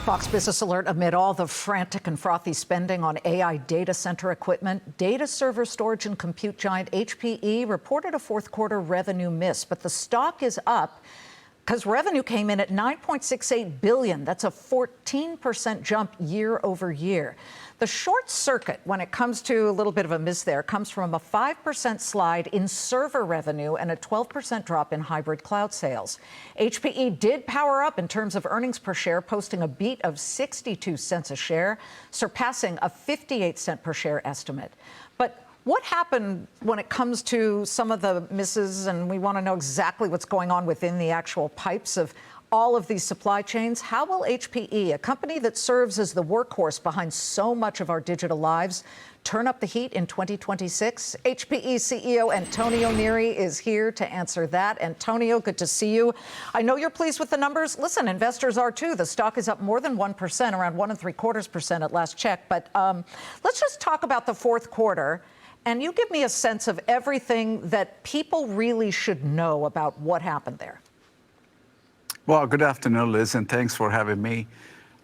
Fox Business Alert amid all the frantic and frothy spending on AI data center equipment. Data server storage and compute giant HPE reported a fourth quarter revenue miss, but the stock is up because revenue came in at $9.68 billion. That's a 14% jump year over year. The short circuit, when it comes to a little bit of a miss there, comes from a 5% slide in server revenue and a 12% drop in hybrid cloud sales. HPE did power up in terms of earnings per share, posting a beat of 62 cents a share, surpassing a 58-cent per share estimate. But what happened when it comes to some of the misses, and we want to know exactly what's going on within the actual pipes of all of these supply chains? How will HPE, a company that serves as the workhorse behind so much of our digital lives, turn up the heat in 2026? HPE CEO Antonio Neri is here to answer that. Antonio, good to see you. I know you're pleased with the numbers. Listen, investors are too. The stock is up more than 1%, around 1.75% at last check. But let's just talk about the fourth quarter. And you give me a sense of everything that people really should know about what happened there. Well, good afternoon, Liz, and thanks for having me.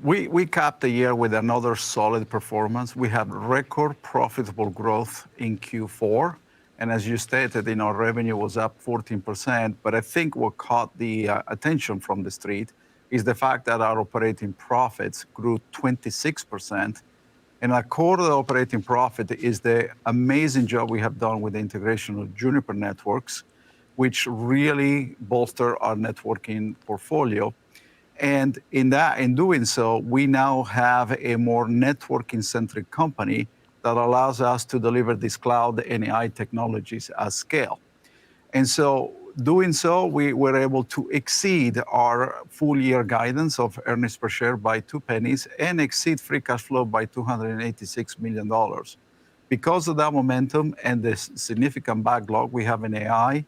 We capped the year with another solid performance. We had record profitable growth in Q4. And as you stated, our revenue was up 14%. But I think what caught the attention from the street is the fact that our operating profits grew 26%. And our core of the operating profit is the amazing job we have done with the integration of Juniper Networks, which really bolster our networking portfolio. And in doing so, we now have a more networking-centric company that allows us to deliver these cloud and AI technologies at scale. And so doing so, we were able to exceed our full-year guidance of earnings per share by 2 pennies and exceed free cash flow by $286 million. Because of that momentum and the significant backlog we have in AI,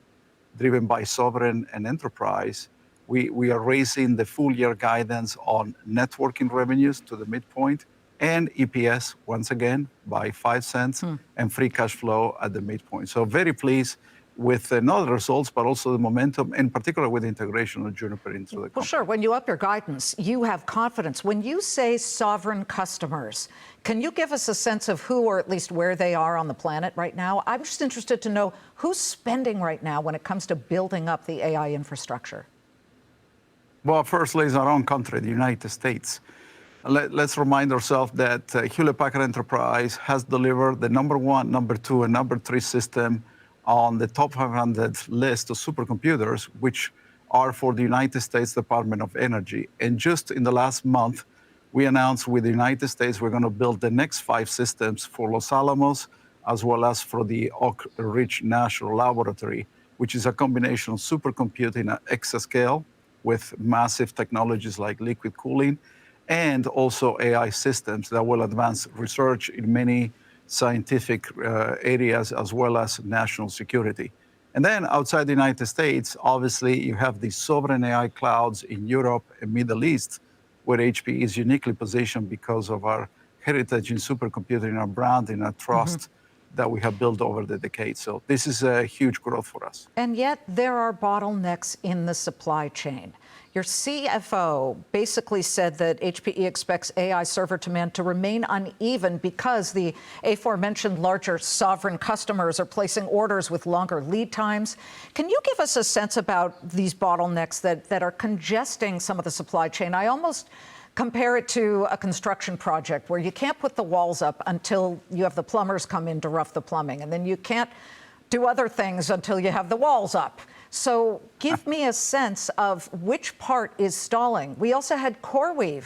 driven by sovereign and enterprise, we are raising the full-year guidance on networking revenues to the midpoint and EPS, once again, by 5 cents and free cash flow at the midpoint. So very pleased with not the results, but also the momentum, in particular with the integration of Juniper into the company. Well, sure. When you up your guidance, you have confidence. When you say sovereign customers, can you give us a sense of who, or at least where they are on the planet right now? I'm just interested to know who's spending right now when it comes to building up the AI infrastructure. Well, firstly, is our own country, the United States. Let's remind ourselves that Hewlett Packard Enterprise has delivered the #1, #2, and #3 system on the top 500 list of supercomputers, which are for the United States Department of Energy. And just in the last month, we announced with the United States, we're going to build the next 5 systems for Los Alamos, as well as for the Oak Ridge National Laboratory, which is a combination of supercomputing at exascale with massive technologies like liquid cooling, and also AI systems that will advance research in many scientific areas, as well as national security. And then outside the United States, obviously, you have the sovereign AI clouds in Europe and Middle East, where HPE is uniquely positioned because of our heritage in supercomputing, our brand, and our trust that we have built over the decades. So this is a huge growth for us. And yet there are bottlenecks in the supply chain. Your CFO basically said that HPE expects AI server demand to remain uneven because the aforementioned larger sovereign customers are placing orders with longer lead times. Can you give us a sense about these bottlenecks that are congesting some of the supply chain? I almost compare it to a construction project where you can't put the walls up until you have the plumbers come in to rough the plumbing, and then you can't do other things until you have the walls up. So give me a sense of which part is stalling. We also had CoreWeave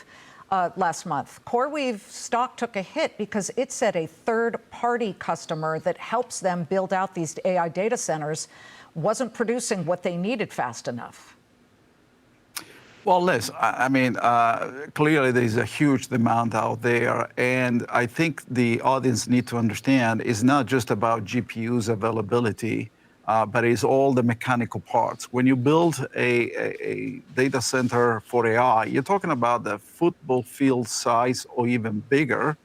last month. CoreWeave stock took a hit because it said a third-party customer that helps them build out these AI data centers wasn't producing what they needed fast enough. Well, Liz, I mean, clearly there is a huge demand out there. And I think the audience need to understand it's not just about GPUs availability, but it's all the mechanical parts. When you build a data center for AI, you're talking about the football field size or even bigger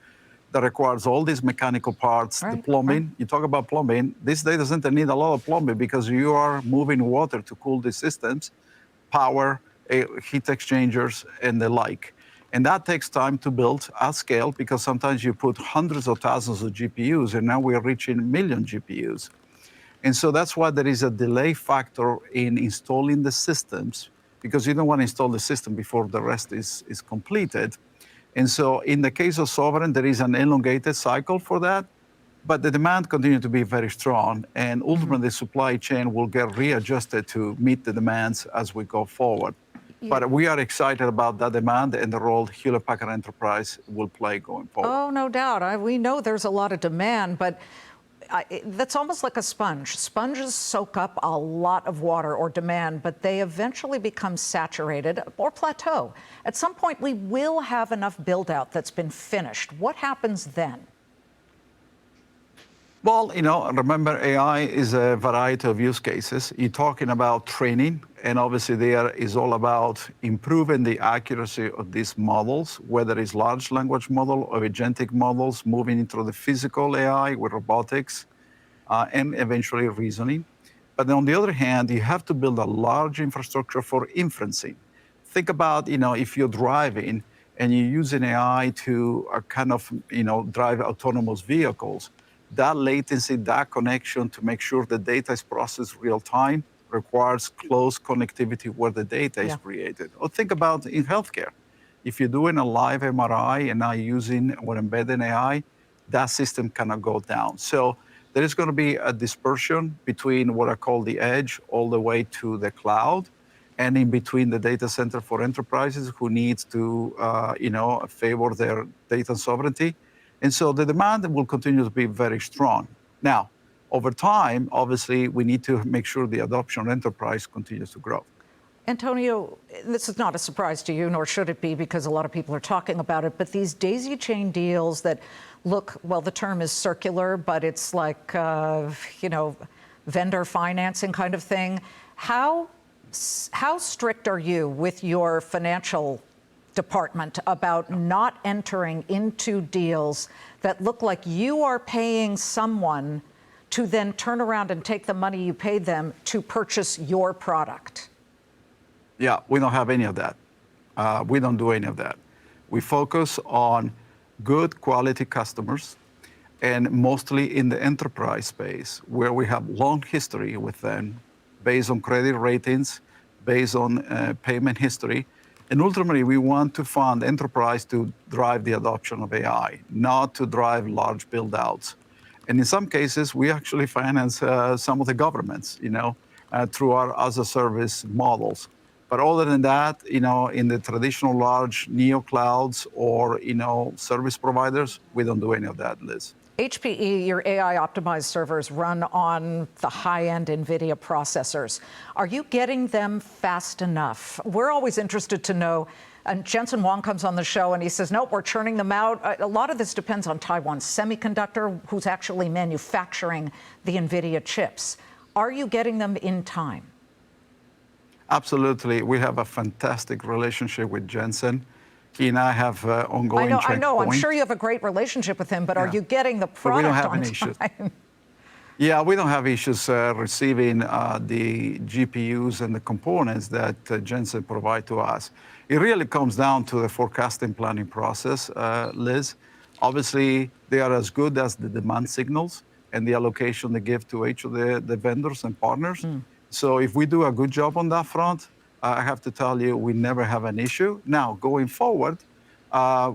that requires all these mechanical parts, the plumbing. You talk about plumbing. This data center needs a lot of plumbing because you are moving water to cool the systems, power, heat exchangers, and the like. And that takes time to build at scale because sometimes you put hundreds of thousands of GPUs, and now we are reaching million GPUs. And so that's why there is a delay factor in installing the systems, because you don't want to install the system before the rest is completed. And so in the case of sovereign, there is an elongated cycle for that, but the demand continues to be very strong, and ultimately the supply chain will get readjusted to meet the demands as we go forward. But we are excited about that demand and the role Hewlett Packard Enterprise will play going forward. Oh, no doubt. We know there's a lot of demand, but that's almost like a sponge. Sponges soak up a lot of water or demand, but they eventually become saturated or plateau. At some point, we will have enough build-out that's been finished. What happens then? Well, remember, AI is a variety of use cases. You're talking about training, and obviously there is all about improving the accuracy of these models, whether it's large language model or agentic models, moving into the physical AI with robotics, and eventually reasoning. But on the other hand, you have to build a large infrastructure for inferencing. Think about, if you're driving and you're using AI to drive autonomous vehicles, that latency, that connection to make sure the data is processed real time requires close connectivity where the data is created. Or think about in healthcare. If you're doing a live MRI and now using or embedding AI, that system cannot go down. So there is going to be a dispersion between what I call the edge all the way to the cloud, and in between the data center for enterprises who needs to favor their data sovereignty. And so the demand will continue to be very strong. Now, over time, obviously, we need to make sure the adoption of enterprise continues to grow. Antonio, this is not a surprise to you, nor should it be, because a lot of people are talking about it, but these daisy chain deals that look, well, the term is circular, but it's like, vendor financing kind of thing. How strict are you with your financial department about not entering into deals that look like you are paying someone to then turn around and take the money you paid them to purchase your product? Yeah, we don't have any of that. We don't do any of that. We focus on good quality customers, and mostly in the enterprise space, where we have long history with them based on credit ratings, based on payment history. And ultimately, we want to fund enterprise to drive the adoption of AI, not to drive large build-outs. And in some cases, we actually finance some of the governments, through our as-a-service models. But other than that, in the traditional large neo-clouds or, service providers, we don't do any of that, Liz. HPE, your AI-optimized servers run on the high-end Nvidia processors. Are you getting them fast enough? We're always interested to know, and Jensen Huang comes on the show and he says, nope, we're churning them out. A lot of this depends on Taiwan Semiconductor, who's actually manufacturing the Nvidia chips. Are you getting them in time? Absolutely. We have a fantastic relationship with Jensen. He and I have ongoing checkpoints. I know. I'm sure you have a great relationship with him, but are you getting the product we don't have on any issues. time? Yeah, we don't have issues receiving the GPUs and the components that Jensen provide to us. It really comes down to the forecasting planning process, Liz. Obviously, they are as good as the demand signals and the allocation they give to each of the vendors and partners. So if we do a good job on that front, I have to tell you, we never have an issue. Now, going forward,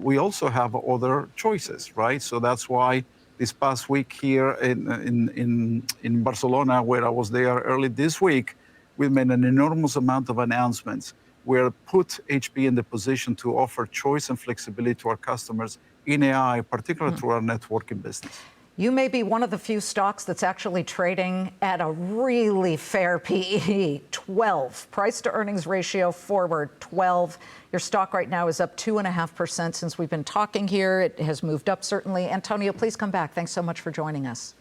we also have other choices, right? So that's why this past week here in Barcelona, where I was there early this week, we made an enormous amount of announcements. We're put HP in the position to offer choice and flexibility to our customers in AI, particularly through our networking business. You may be one of the few stocks that's actually trading at a really fair PE, 12. Price to earnings ratio forward, 12. Your stock right now is up 2.5% since we've been talking here. It has moved up, certainly. Antonio, please come back. Thanks so much for joining us.